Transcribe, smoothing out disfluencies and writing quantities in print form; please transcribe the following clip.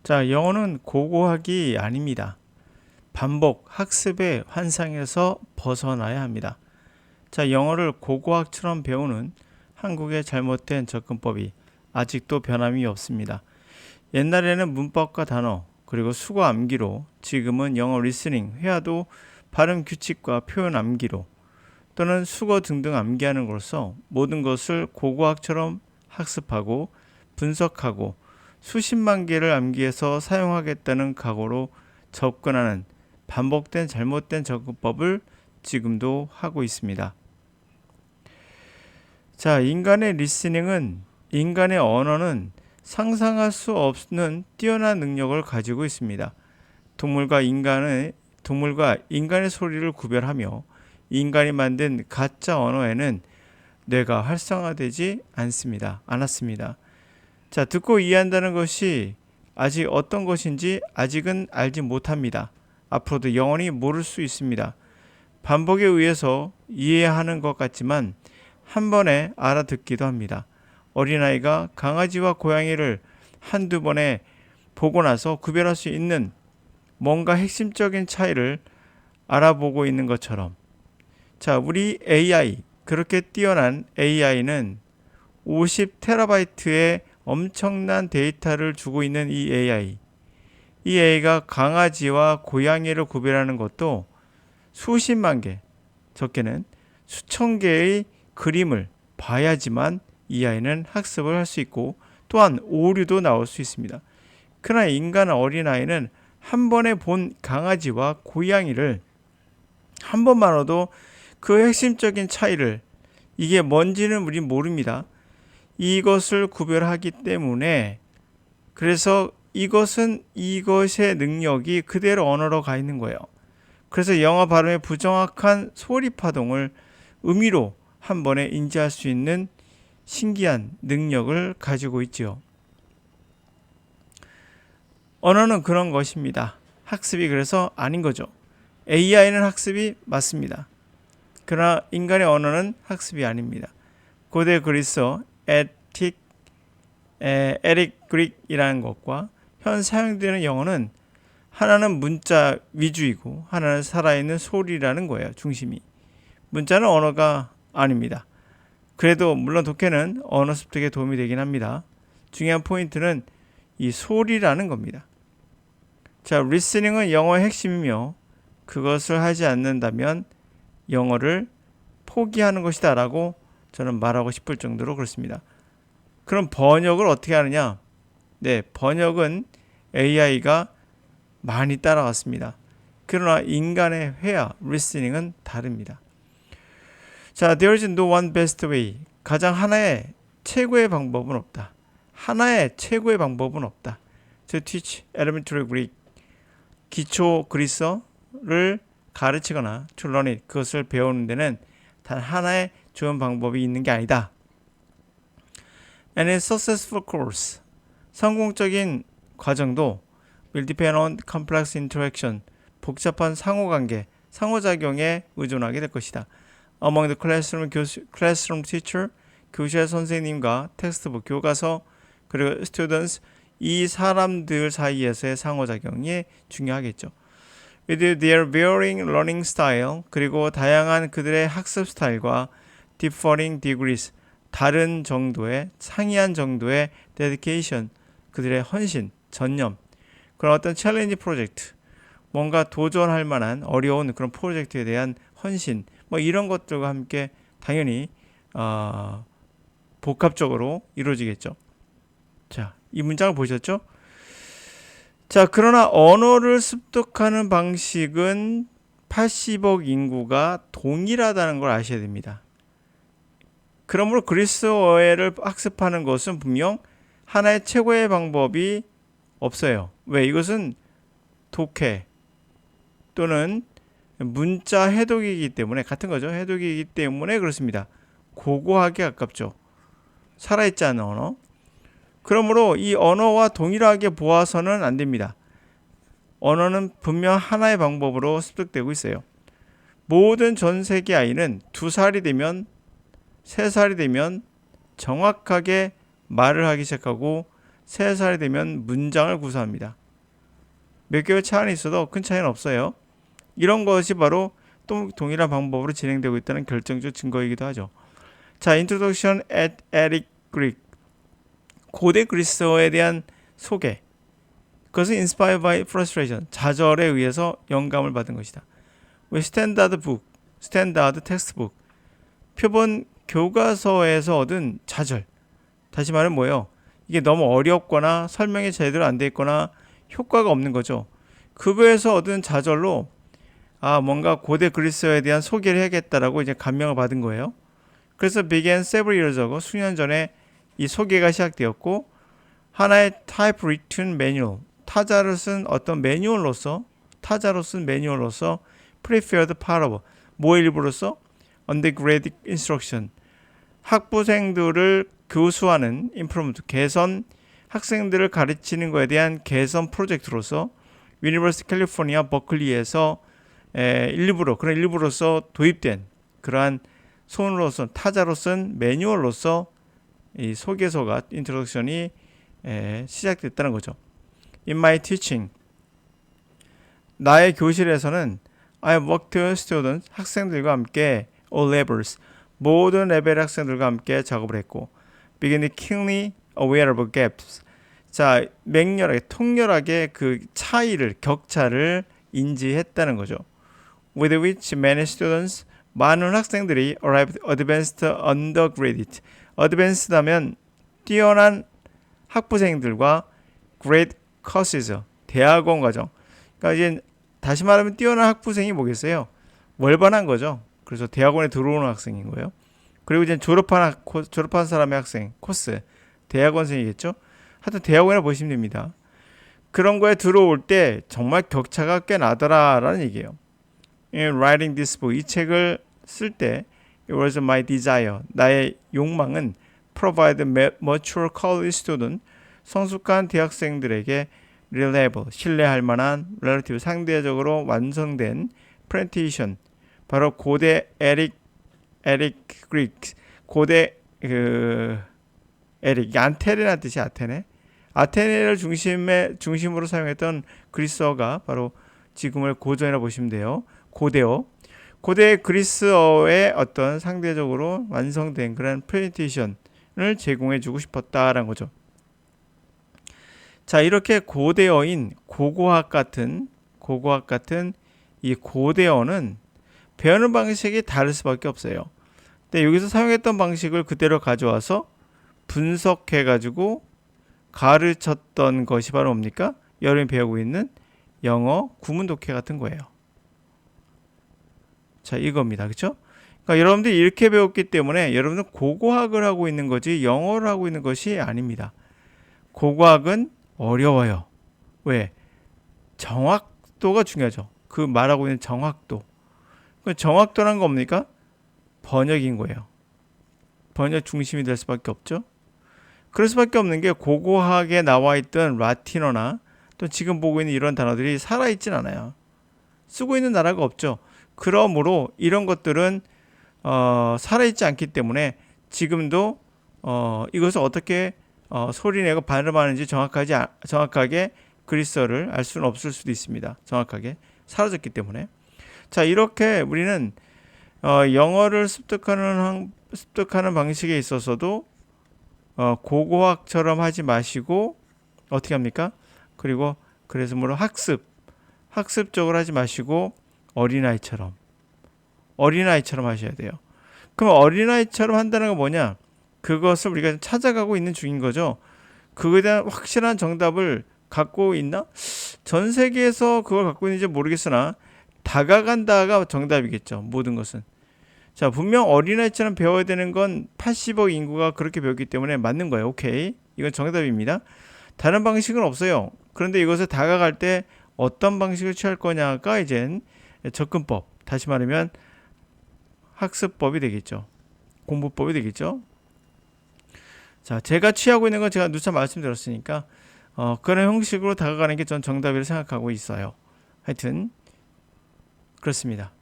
자, 영어는 고고학이 아닙니다. 반복, 학습의 환상에서 벗어나야 합니다. 자, 영어를 고고학처럼 배우는 한국의 잘못된 접근법이 아직도 변함이 없습니다. 옛날에는 문법과 단어, 그리고 수거 암기로, 지금은 영어 리스닝, 회화도 발음 규칙과 표현 암기로, 또는 수거 등등 암기하는 것으로 모든 것을 고고학처럼 학습하고 분석하고 수십만 개를 암기해서 사용하겠다는 각오로 접근하는 반복된 잘못된 접근법을 지금도 하고 있습니다. 자, 인간의 언어는 상상할 수 없는 뛰어난 능력을 가지고 있습니다. 동물과 인간의 소리를 구별하며 인간이 만든 가짜 언어에는 뇌가 활성화되지 않았습니다. 자, 듣고 이해한다는 것이 아직 어떤 것인지 아직은 알지 못합니다. 앞으로도 영원히 모를 수 있습니다. 반복에 의해서 이해하는 것 같지만 한 번에 알아듣기도 합니다. 어린아이가 강아지와 고양이를 한두 번에 보고 나서 구별할 수 있는 뭔가 핵심적인 차이를 알아보고 있는 것처럼, 자, 우리 AI, 그렇게 뛰어난 AI는 50테라바이트의 엄청난 데이터를 주고 있는 이 AI가 강아지와 고양이를 구별하는 것도 수십만 개, 적게는 수천 개의 그림을 봐야지만 이 아이는 학습을 할 수 있고 또한 오류도 나올 수 있습니다. 그러나 인간 어린아이는 한 번에 본 강아지와 고양이를 한 번만으로도 그 핵심적인 차이를, 이게 뭔지는 우린 모릅니다. 이것을 구별하기 때문에, 그래서 이것의 능력이 그대로 언어로 가 있는 거예요. 그래서 영어 발음의 부정확한 소리 파동을 의미로 한 번에 인지할 수 있는 신기한 능력을 가지고 있지요. 언어는 그런 것입니다. 학습이 그래서 아닌 거죠. AI는 학습이 맞습니다. 그러나 인간의 언어는 학습이 아닙니다. 고대 그리스어 에릭 그릭이라는 것과 현 사용되는 영어는 하나는 문자 위주이고 하나는 살아있는 소리라는 거예요. 중심이. 문자는 언어가 아닙니다. 그래도 물론 독해는 언어 습득에 도움이 되긴 합니다. 중요한 포인트는 이 소리라는 겁니다. 자, 리스닝은 영어의 핵심이며 그것을 하지 않는다면 영어를 포기하는 것이다 라고 저는 말하고 싶을 정도로 그렇습니다. 그럼 번역을 어떻게 하느냐? 네, 번역은 AI가 많이 따라왔습니다. 그러나 인간의 회화, 리스닝은 다릅니다. 자, there is no one best way. 가장 하나의 최고의 방법은 없다. 하나의 최고의 방법은 없다. To teach elementary Greek. 기초 그리스어를 가르치거나 to learn it. 그것을 배우는 데는 단 하나의 좋은 방법이 있는 게 아니다. And a successful course. 성공적인 과정도 will depend on complex interaction. 복잡한 상호관계, 상호작용에 의존하게 될 것이다. Among the classroom teacher, 교실 선생님과 텍스트북, 교과서, 그리고 students, 이 사람들 사이에서의 상호작용이 중요하겠죠. With their varying learning style, 그리고 다양한 그들의 학습 스타일과 differing degrees, 다른 정도의, 상이한 정도의 dedication, 그들의 헌신, 전념, 그런 어떤 챌린지 프로젝트, 뭔가 도전할 만한 어려운 그런 프로젝트에 대한 헌신, 뭐 이런 것들과 함께 당연히 복합적으로 이루어지겠죠. 자, 이 문장을 보셨죠? 자, 그러나 언어를 습득하는 방식은 80억 인구가 동일하다는 걸 아셔야 됩니다. 그러므로 그리스어를 학습하는 것은 분명 하나의 최고의 방법이 없어요. 왜? 이것은 독해 또는 문자 해독이기 때문에, 같은 거죠. 해독이기 때문에 그렇습니다. 고고하게 가깝죠. 살아있지 않은 언어. 그러므로 이 언어와 동일하게 보아서는 안 됩니다. 언어는 분명 하나의 방법으로 습득되고 있어요. 모든 전 세계 아이는 2살이 되면, 3살이 되면 정확하게 말을 하기 시작하고 3살이 되면 문장을 구사합니다. 몇 개월 차 안에 있어도 큰 차이는 없어요. 이런 것이 바로 또 동일한 방법으로 진행되고 있다는 결정적 증거이기도 하죠. 자, Introduction at Eric Greek. 고대 그리스어에 대한 소개. 그것은 inspired by frustration. 좌절에 의해서 영감을 받은 것이다. 왜 스탠다드 북, 스탠다드 텍스트북. 표본 교과서에서 얻은 좌절. 다시 말하면 뭐예요? 이게 너무 어렵거나 설명이 제대로 안 돼 있거나 효과가 없는 거죠. 그거에서 얻은 좌절로 뭔가 고대 그리스어에 대한 소개를 해야겠다라고 이제 감명을 받은 거예요. 그래서 began several years ago, 수년 전에 이 소개가 시작되었고 하나의 typewritten manual, 타자로 쓴 어떤 매뉴얼로서 prepared part of, 뭐 일부로서 undergraduate instruction, 학부생들을 교수하는 improvement, 개선, 학생들을 가르치는 것에 대한 개선 프로젝트로서 유니버시티 캘리포니아 버클리에서 그런 일부로서 도입된 그러한 손으로 타자로 쓴 매뉴얼로서 이 소개서가 인트로덕션이 시작됐다는 거죠. In my teaching, 나의 교실에서는 I worked with students, 학생들과 함께 all levels, 모든 레벨의 학생들과 함께 작업을 했고 beginning keenly aware of gaps. 자, 맹렬하게 통렬하게 그 차이를 격차를 인지했다는 거죠. With which many students, 많은 학생들이 arrived advanced undergraduate. advanced 하면 뛰어난 학부생들과 grade courses, 대학원 과정. 그러니까 이제 다시 말하면 뛰어난 학부생이 뭐겠어요? 월반한 거죠. 그래서 대학원에 들어오는 학생인 거예요. 그리고 이제 졸업한 사람의 학생 코스, 대학원생이겠죠. 하여튼 대학원이라 보시면 됩니다. 그런 거에 들어올 때 정말 격차가 꽤 나더라라는 얘기예요. In writing this book, 이 책을 쓸 때 it was my desire, 나의 욕망은 provide mature college student, 성숙한 대학생들에게 reliable, 신뢰할 만한 relative, 상대적으로 완성된 presentation, 바로 고대 에릭 그리크, 고대 에릭, 안테네라는 뜻이 아테네를 중심으로 사용했던 그리스어가 바로 지금의 고전이라 보시면 돼요. 고대 그리스어의 어떤 상대적으로 완성된 그런 프레젠테이션을 제공해주고 싶었다라는 거죠. 자, 이렇게 고대어인 고고학 같은 이 고대어는 배우는 방식이 다를 수밖에 없어요. 근데 여기서 사용했던 방식을 그대로 가져와서 분석해가지고 가르쳤던 것이 바로 뭡니까? 여러분이 배우고 있는 영어 구문 독해 같은 거예요. 자, 이겁니다. 그렇죠? 그러니까 여러분들이 이렇게 배웠기 때문에 여러분은 고고학을 하고 있는 거지 영어를 하고 있는 것이 아닙니다. 고고학은 어려워요. 왜? 정확도가 중요하죠. 그 말하고 있는 정확도. 그 정확도란 거 뭡니까? 번역인 거예요. 번역 중심이 될 수밖에 없죠. 그럴 수밖에 없는 게 고고학에 나와 있던 라틴어나 또 지금 보고 있는 이런 단어들이 살아있진 않아요. 쓰고 있는 나라가 없죠. 그러므로 이런 것들은 살아있지 않기 때문에 지금도 이것을 어떻게 소리내고 발음하는지 정확하게 그리스어를 알 수는 없을 수도 있습니다. 정확하게 사라졌기 때문에. 자, 이렇게 우리는 영어를 습득하는 방식에 있어서도 고고학처럼 하지 마시고 어떻게 합니까? 그래서 뭐로 학습적으로 하지 마시고 어린아이처럼 하셔야 돼요. 그럼 어린아이처럼 한다는 건 뭐냐? 그것을 우리가 찾아가고 있는 중인 거죠. 그거에 대한 확실한 정답을 갖고 있나? 전 세계에서 그걸 갖고 있는지 모르겠으나 다가간다가 정답이겠죠. 모든 것은. 자, 분명 어린아이처럼 배워야 되는 건 80억 인구가 그렇게 배웠기 때문에 맞는 거예요. 오케이. 이건 정답입니다. 다른 방식은 없어요. 그런데 이것을 다가갈 때 어떤 방식을 취할 거냐가 이젠 접근법, 다시 말하면 학습법이 되겠죠. 공부법이 되겠죠. 자, 제가 취하고 있는 건 제가 누차 말씀드렸으니까 그런 형식으로 다가가는 게 전 정답이라고 생각하고 있어요. 하여튼 그렇습니다.